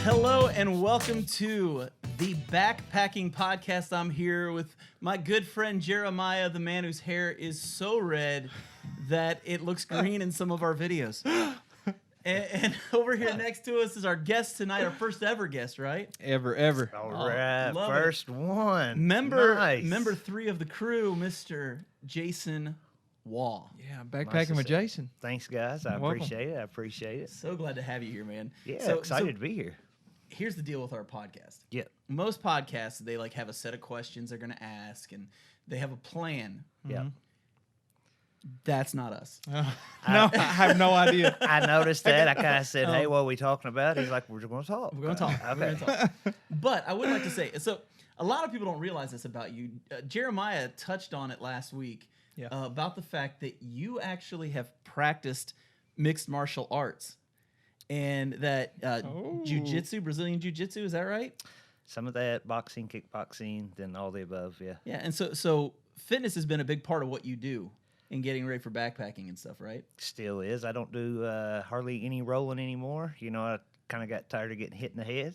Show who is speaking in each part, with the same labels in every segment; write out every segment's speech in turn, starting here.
Speaker 1: Hello and welcome to the Backpacking Podcast. I'm here with my good friend Jeremiah, the man whose hair is so red that it looks green in some of our videos. And over here next to us is our guest tonight, our first ever guest, right?
Speaker 2: Ever.
Speaker 3: All right,
Speaker 1: love
Speaker 3: first one.
Speaker 1: Member
Speaker 3: Nice.
Speaker 1: 3 of the crew, Mr. Jason Wall.
Speaker 2: Yeah,
Speaker 3: Nice
Speaker 2: backpacking
Speaker 3: to
Speaker 2: with
Speaker 3: see you.
Speaker 2: Jason.
Speaker 3: Thanks, guys. I
Speaker 2: Welcome.
Speaker 3: appreciate it.
Speaker 1: So glad to have you here, man.
Speaker 3: Yeah,
Speaker 1: So
Speaker 3: excited to be here.
Speaker 1: here's the deal with our podcast.
Speaker 3: Yeah.
Speaker 1: Most podcasts, they like have a set of questions they're going to ask and they have a plan.
Speaker 3: Yeah.
Speaker 1: That's not us.
Speaker 2: No, I have no idea.
Speaker 3: I noticed that. I kind of said, "Hey, what are we talking about?" He's like, "We're just going to talk."
Speaker 1: We're going to talk.
Speaker 3: Okay.
Speaker 1: We're gonna talk. But I would like to say, so a lot of people don't realize this about you. Jeremiah touched on it last week
Speaker 2: Yeah.
Speaker 1: about the fact that you actually have practiced mixed martial arts and that jiu-jitsu, Brazilian jiu-jitsu, is that right?
Speaker 3: Some of that, boxing, kickboxing, then all the above. Yeah.
Speaker 1: Yeah, and so fitness has been a big part of what you do in getting ready for backpacking and stuff, right?
Speaker 3: Still is. I don't do hardly any rolling anymore. You know, I kind of got tired of getting hit in the head,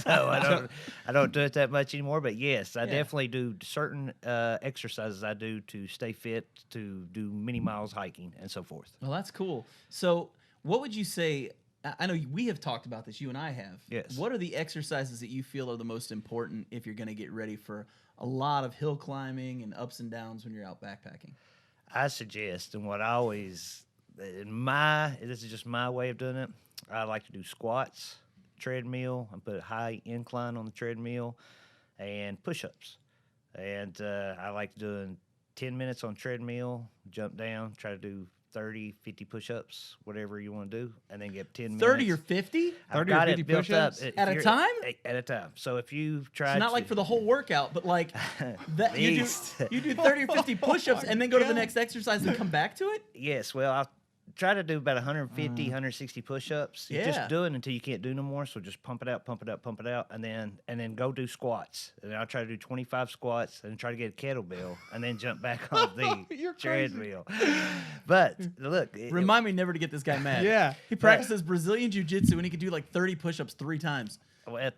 Speaker 3: so I don't do it that much anymore. But yes, I definitely do certain exercises I do to stay fit, to do many miles hiking and so forth.
Speaker 1: Well, that's cool. So what would you say? I know we have talked about this, you and I have.
Speaker 3: Yes.
Speaker 1: What are the exercises that you feel are the most important if you're going to get ready for a lot of hill climbing and ups and downs when you're out backpacking?
Speaker 3: I suggest, and what I always, this is just my way of doing it. I like to do squats, treadmill, and put a high incline on the treadmill, and push-ups. And I like doing 10 minutes on treadmill, jump down, try to do 30, 50 push-ups, whatever you want to do, and then get 10 minutes.
Speaker 1: 30 or 50?
Speaker 3: I've
Speaker 2: 30 or
Speaker 3: got
Speaker 2: 50
Speaker 3: it built up.
Speaker 2: push-ups?
Speaker 3: If
Speaker 1: At a
Speaker 3: you're-
Speaker 1: time?
Speaker 3: At a time. So if you try
Speaker 1: It's not
Speaker 3: to,
Speaker 1: like for the whole workout, but like that you
Speaker 3: Beast.
Speaker 1: do 30 or 50 push-ups and then go to the next exercise and come back to it?
Speaker 3: Yes, well, I'll try to do about 150, 160 push-ups. You
Speaker 1: Yeah.
Speaker 3: just do it until you can't do no more. So just pump it out, and then go do squats. And I'll try to do 25 squats, and try to get a kettlebell, and then jump back on the
Speaker 2: You're crazy.
Speaker 3: treadmill. But look,
Speaker 1: Remind me never to get this guy mad.
Speaker 2: Yeah.
Speaker 1: He practices Brazilian jiu-jitsu and he can do like 30 push-ups 3 times.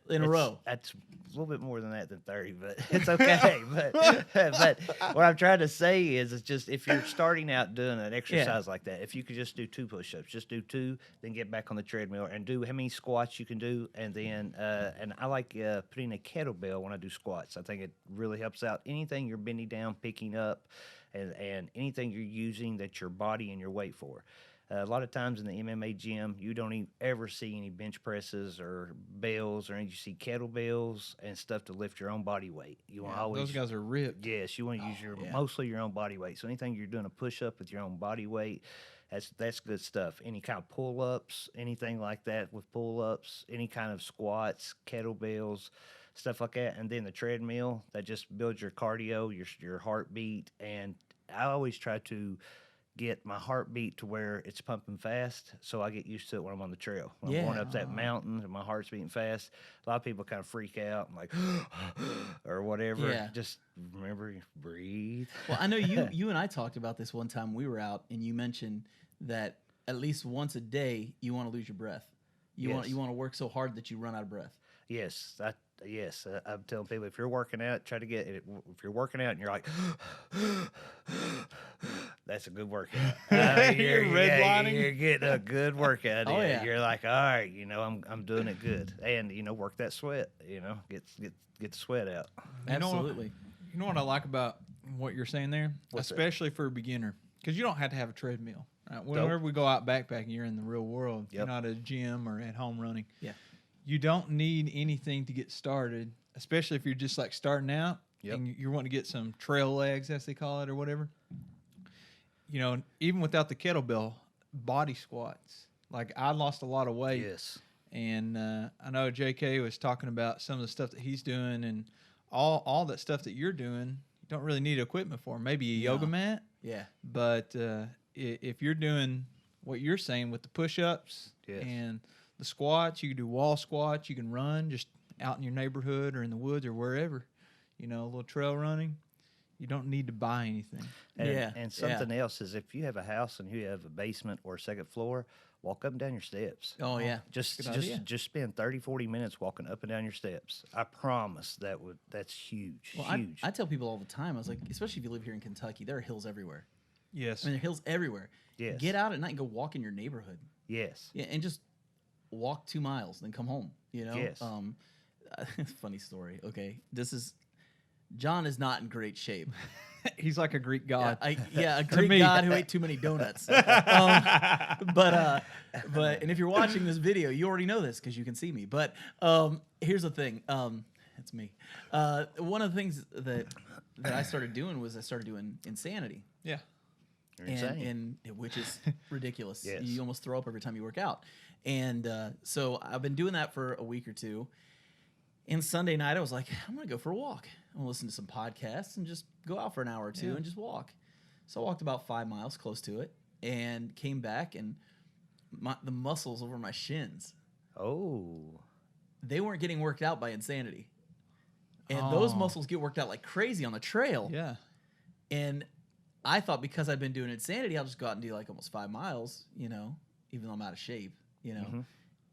Speaker 1: In a row.
Speaker 3: That's a little bit more than that than 30, but it's okay. but what I'm trying to say is, it's just if you're starting out doing an exercise like that, if you could just do 2 push-ups, just do 2, then get back on the treadmill and do how many squats you can do, and then and I like putting a kettlebell when I do squats. I think it really helps out anything you're bending down, picking up, and anything you're using that your body and your weight for. A lot of times in the MMA gym, you don't even ever see any bench presses or bells, or you see kettlebells and stuff to lift your own body weight. You want always
Speaker 2: Those guys are ripped.
Speaker 3: yes, you want to use mostly your own body weight. So anything you're doing a push up with your own body weight, that's good stuff. Any kind of pull ups, anything like that with pull ups, any kind of squats, kettlebells, stuff like that, and then the treadmill that just builds your cardio, your heartbeat, and I always try to get my heartbeat to where it's pumping fast, so I get used to it when I'm on the trail. When I'm going up that mountain and my heart's beating fast, a lot of people kind of freak out and like, or whatever.
Speaker 1: Yeah.
Speaker 3: Just remember, breathe.
Speaker 1: Well, I know you and I talked about this one time we were out, and you mentioned that at least once a day you want to lose your breath. You want to work so hard that you run out of breath.
Speaker 3: Yes, I'm telling people, if you're working out, try to get it. If you're working out and you're like, that's a good workout.
Speaker 2: You're redlining.
Speaker 3: You're getting a good workout.
Speaker 1: Oh,
Speaker 3: in.
Speaker 1: yeah.
Speaker 3: You're like, all right, I'm doing it good, and work that sweat. Get the sweat out.
Speaker 1: Absolutely.
Speaker 2: You know what I like about what you're saying there?
Speaker 3: What's that?
Speaker 2: Especially for a beginner. Because you don't have to have a treadmill. Right? Whenever we go out backpacking, you're in the real world. You're
Speaker 3: Yep.
Speaker 2: not at a gym or at home running.
Speaker 1: Yeah.
Speaker 2: You don't need anything to get started, especially if you're just like starting out
Speaker 3: Yep.
Speaker 2: and you're wanting to get some trail legs, as they call it, or whatever. Even without the kettlebell, body squats. Like, I lost a lot of weight.
Speaker 3: Yes.
Speaker 2: And I know JK was talking about some of the stuff that he's doing, and all that stuff that you're doing, you don't really need equipment for. Maybe a yoga mat,
Speaker 1: Yeah.
Speaker 2: but if you're doing what you're saying with the push-ups
Speaker 3: Yes.
Speaker 2: and the squats, you can do wall squats, you can run just out in your neighborhood or in the woods or wherever, a little trail running. You don't need to buy anything.
Speaker 3: And,
Speaker 1: Yeah,
Speaker 3: and something else is if you have a house and you have a basement or a second floor, walk up and down your steps.
Speaker 1: Oh yeah.
Speaker 3: Just
Speaker 2: idea.
Speaker 3: just spend 30, 40 minutes walking up and down your steps. I promise that's huge.
Speaker 1: Well,
Speaker 3: huge.
Speaker 1: I tell people all the time. I was like, especially if you live here in Kentucky, there are hills everywhere.
Speaker 2: Yes.
Speaker 1: I mean, there are hills everywhere.
Speaker 3: Yes.
Speaker 1: Get out at night and go walk in your neighborhood.
Speaker 3: yes.
Speaker 1: Yeah, and just walk 2 miles, then come home. You know.
Speaker 3: Yes.
Speaker 1: Funny story. Okay, John is not in great shape.
Speaker 2: He's like a Greek god.
Speaker 1: A
Speaker 2: To
Speaker 1: Greek
Speaker 2: me.
Speaker 1: god who ate too many donuts. But and if you're watching this video, you already know this because you can see me. But here's the thing. It's me. One of the things that I started doing was I started doing Insanity.
Speaker 2: Yeah.
Speaker 3: You're insane.
Speaker 1: and which is ridiculous.
Speaker 3: Yes.
Speaker 1: You almost throw up every time you work out. And so I've been doing that for a week or two. And Sunday night, I was like, I'm going to go for a walk. I'm going to listen to some podcasts and just go out for an hour or two and just walk. So I walked about 5 miles, close to it, and came back, and the muscles over my shins,
Speaker 3: Oh.
Speaker 1: they weren't getting worked out by Insanity. And those
Speaker 2: Oh.
Speaker 1: muscles get worked out like crazy on the trail.
Speaker 2: Yeah.
Speaker 1: And I thought because I've been doing Insanity, I'll just go out and do like almost 5 miles, you know, even though I'm out of shape, you know.
Speaker 3: Mhm.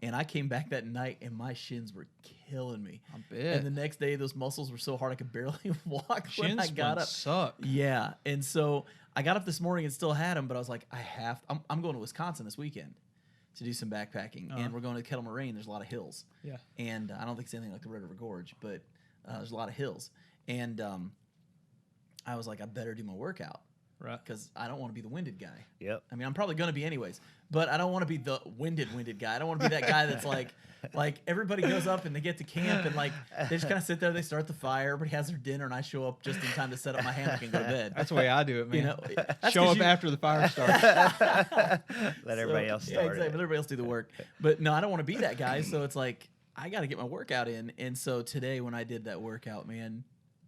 Speaker 1: And I came back that night and my shins were killing me.
Speaker 2: I bet.
Speaker 1: And the next day, those muscles were so hard I could barely walk
Speaker 2: Shin
Speaker 1: when I got up.
Speaker 2: splints suck.
Speaker 1: Yeah. And so I got up this morning and still had them, but I was like, I'm going to Wisconsin this weekend to do some backpacking. And we're going to Kettle Moraine. There's a lot of hills.
Speaker 2: Yeah.
Speaker 1: And I don't think it's anything like the Red River Gorge, but there's a lot of hills. And I was like, I better do my workout
Speaker 2: Right.
Speaker 1: because I don't want to be the winded guy.
Speaker 3: Yep.
Speaker 1: I mean, I'm probably going to be anyways, but I don't want to be the winded guy. I don't want to be that guy that's like everybody goes up and they get to camp and like they just kind of sit there, they start the fire, everybody has their dinner, and I show up just in time to set up my hammock and go to bed.
Speaker 2: That's the way I do it, man.
Speaker 1: You know, that's
Speaker 2: Show
Speaker 1: 'cause
Speaker 2: up
Speaker 1: you-
Speaker 2: after the fire starts.
Speaker 3: Let everybody else start.
Speaker 1: Yeah, exactly. Let everybody else do the work. But no, I don't want to be that guy. So it's like I got to get my workout in. And so today when I did that workout, man,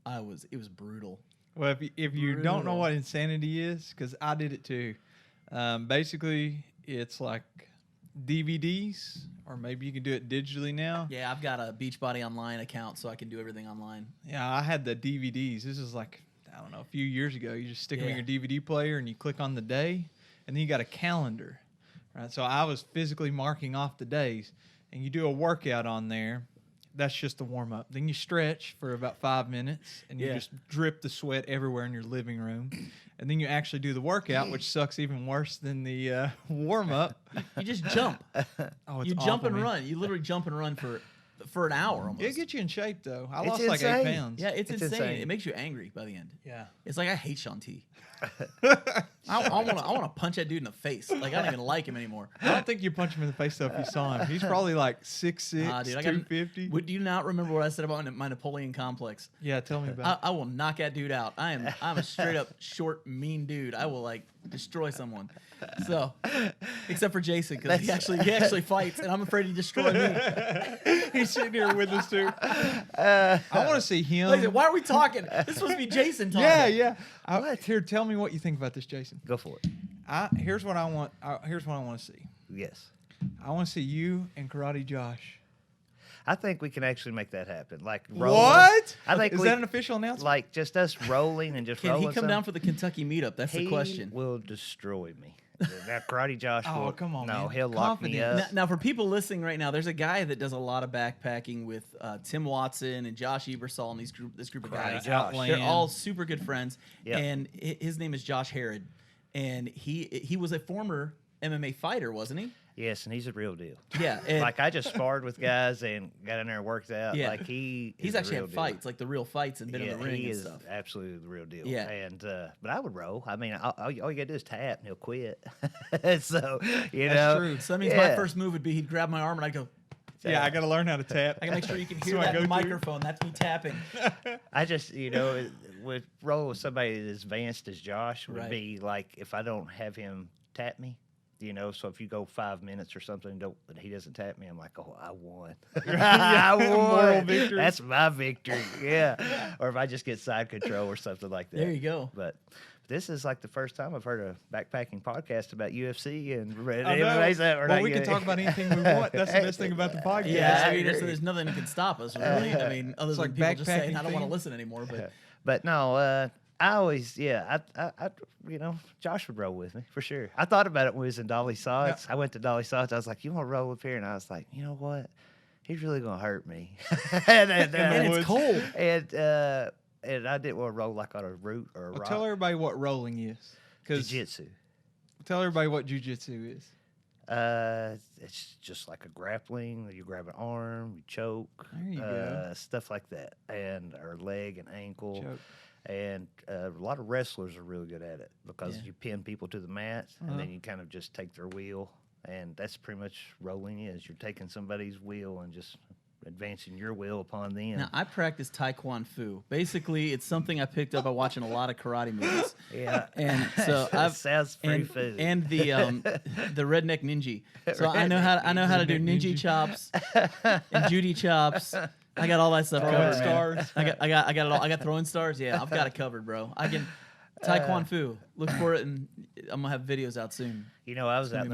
Speaker 1: it was brutal.
Speaker 2: Well, if you don't know
Speaker 1: Brutal.
Speaker 2: what Insanity is, because I did it too. Basically, it's like DVDs, or maybe you can do it digitally now.
Speaker 1: Yeah, I've got a Beachbody Online account, so I can do everything online.
Speaker 2: Yeah, I had the DVDs. This is like, I don't know, a few years ago. You just stick them in
Speaker 1: Yeah.
Speaker 2: your DVD player and you click on the day, and then you got a calendar. Right? So I was physically marking off the days, and you do a workout on there. That's just the warm up. Then you stretch for about 5 minutes, and you
Speaker 1: Yeah.
Speaker 2: just drip the sweat everywhere in your living room. And then you actually do the workout, which sucks even worse than the warm up.
Speaker 1: You just jump.
Speaker 2: Oh, it's
Speaker 1: You jump
Speaker 2: awful,
Speaker 1: and
Speaker 2: man.
Speaker 1: run. You literally jump and run for an hour almost.
Speaker 2: It gets you in shape though. I
Speaker 3: It's
Speaker 2: lost like 8
Speaker 3: insane.
Speaker 2: pounds.
Speaker 1: Yeah, it's
Speaker 3: It's
Speaker 1: insane.
Speaker 3: insane.
Speaker 1: It makes you angry by the end.
Speaker 2: Yeah.
Speaker 1: It's like I hate Sean T. I want to punch that dude in the face. Like I don't even like him anymore.
Speaker 2: I don't think you punch him in the face though if you saw him. He's probably like 6'6",
Speaker 1: Dude, I got.
Speaker 2: 250.
Speaker 1: Would you not remember what I said about my Napoleon complex?
Speaker 2: Yeah, tell me about
Speaker 1: I will knock that dude out. I'm a straight up short, mean dude. I will like destroy someone. So, except for Jason, because he actually fights, and I'm afraid he destroy me.
Speaker 2: it. He's sitting here with us too. I want to see him.
Speaker 1: Like I said, why are we talking? This is supposed to be Jason talking.
Speaker 2: Yeah. Here, tell me what you think about this, Jason.
Speaker 3: Go for it.
Speaker 2: Here's what I want. Here's what I want to see.
Speaker 3: Yes.
Speaker 2: I want to see you and Karate Josh.
Speaker 3: I think we can actually make that happen. Like rolling.
Speaker 2: What?
Speaker 3: I think
Speaker 2: Is
Speaker 3: we,
Speaker 2: that an official announcement?
Speaker 3: like just us rolling and just
Speaker 1: Can
Speaker 3: rolling.
Speaker 1: he come down for the Kentucky meetup? That's the
Speaker 3: He
Speaker 1: question.
Speaker 3: will destroy me. Now, Karate Josh.
Speaker 2: Oh,
Speaker 3: will,
Speaker 2: come on,
Speaker 3: No,
Speaker 2: man.
Speaker 3: he'll lock me
Speaker 2: Confidence.
Speaker 3: up.
Speaker 1: Now, for people listening right now, there's a guy that does a lot of backpacking with Tim Watson and Josh Ebersol and this group of guys.
Speaker 3: Karate Josh.
Speaker 1: They're all super good friends,
Speaker 3: Yep.
Speaker 1: and his name is Josh Herod, and he was a former MMA fighter, wasn't he?
Speaker 3: Yes, and he's a real deal.
Speaker 1: Yeah, and
Speaker 3: Like I just sparred with guys and got in there and worked out.
Speaker 1: Yeah.
Speaker 3: Like he's
Speaker 1: he's
Speaker 3: a
Speaker 1: actually
Speaker 3: real
Speaker 1: had
Speaker 3: deal.
Speaker 1: fights, like the real fights, and been in the ring
Speaker 3: he
Speaker 1: and
Speaker 3: is
Speaker 1: stuff.
Speaker 3: absolutely the real deal.
Speaker 1: Yeah.
Speaker 3: And but I would roll. I mean, all you gotta do is tap and he'll quit. So you
Speaker 2: That's
Speaker 3: know,
Speaker 2: true.
Speaker 1: So that means my
Speaker 3: yeah.
Speaker 1: first move would be he'd grab my arm and I'd go.
Speaker 2: yeah, I got to learn how to tap.
Speaker 1: I can make sure you can
Speaker 2: That's
Speaker 1: hear
Speaker 2: what I
Speaker 1: that in the
Speaker 2: go through.
Speaker 1: microphone. That's me tapping.
Speaker 3: I just would roll with somebody as advanced as Josh would
Speaker 1: Right.
Speaker 3: be like if I don't have him tap me. So if you go 5 minutes or something, and he doesn't tap me, I'm like, oh, I won. I won.
Speaker 2: Moral victory.
Speaker 3: That's my victory. Yeah. Or if I just get side control or something like that.
Speaker 1: There you go.
Speaker 3: But this is like the first time I've heard a backpacking podcast about UFC and
Speaker 2: I know.
Speaker 3: everybody's that.
Speaker 2: Well, we can talk about anything we want. That's the best thing about the podcast.
Speaker 1: Yeah,
Speaker 3: I
Speaker 1: I mean,
Speaker 3: agree.
Speaker 1: so there's nothing that can stop us, really. I mean, other
Speaker 2: It's
Speaker 1: than
Speaker 2: like
Speaker 1: people just saying,
Speaker 2: backpacking
Speaker 1: I don't want to
Speaker 2: theme.
Speaker 1: listen anymore. But
Speaker 3: But no, I always, you know, Josh would roll with me for sure. I thought about it when we was in Dolly Sods. I went to Dolly Sods. I was like, "You want to roll up here?" And I was like, "You know what? He's really gonna hurt me." and
Speaker 1: it's cold.
Speaker 3: And I didn't want to roll like on a root or a
Speaker 2: Well,
Speaker 3: rock.
Speaker 2: tell everybody what rolling is.
Speaker 3: Jiu-jitsu.
Speaker 2: Tell everybody what jujitsu is.
Speaker 3: It's just like a grappling. You grab an arm, you choke.
Speaker 2: There you go.
Speaker 3: Stuff like that, and or leg and ankle.
Speaker 2: Choke.
Speaker 3: And a lot of wrestlers are really good at it because
Speaker 2: Yeah.
Speaker 3: you pin people to the mat, and then you kind of just take their wheel, and that's pretty much rolling is. You're taking somebody's wheel and just advancing your will upon them.
Speaker 1: Now, I practice Taekwondo Fu. Basically, it's something I picked up by watching a lot of karate movies.
Speaker 3: Yeah,
Speaker 1: And so
Speaker 3: That
Speaker 1: I've
Speaker 3: sounds pretty
Speaker 1: and,
Speaker 3: food.
Speaker 1: and the redneck ninja. So I know how to do
Speaker 2: Redneck
Speaker 1: ninja
Speaker 2: ninja.
Speaker 1: chops and Judy chops. I got all that stuff
Speaker 2: Throwing
Speaker 1: covered, man.
Speaker 2: stars.
Speaker 1: I got it all. I got throwing stars. Yeah, I've got it covered, bro. I can Taekwondo Fu. Look for it, and I'm gonna have videos out soon.
Speaker 3: You know, I was out in the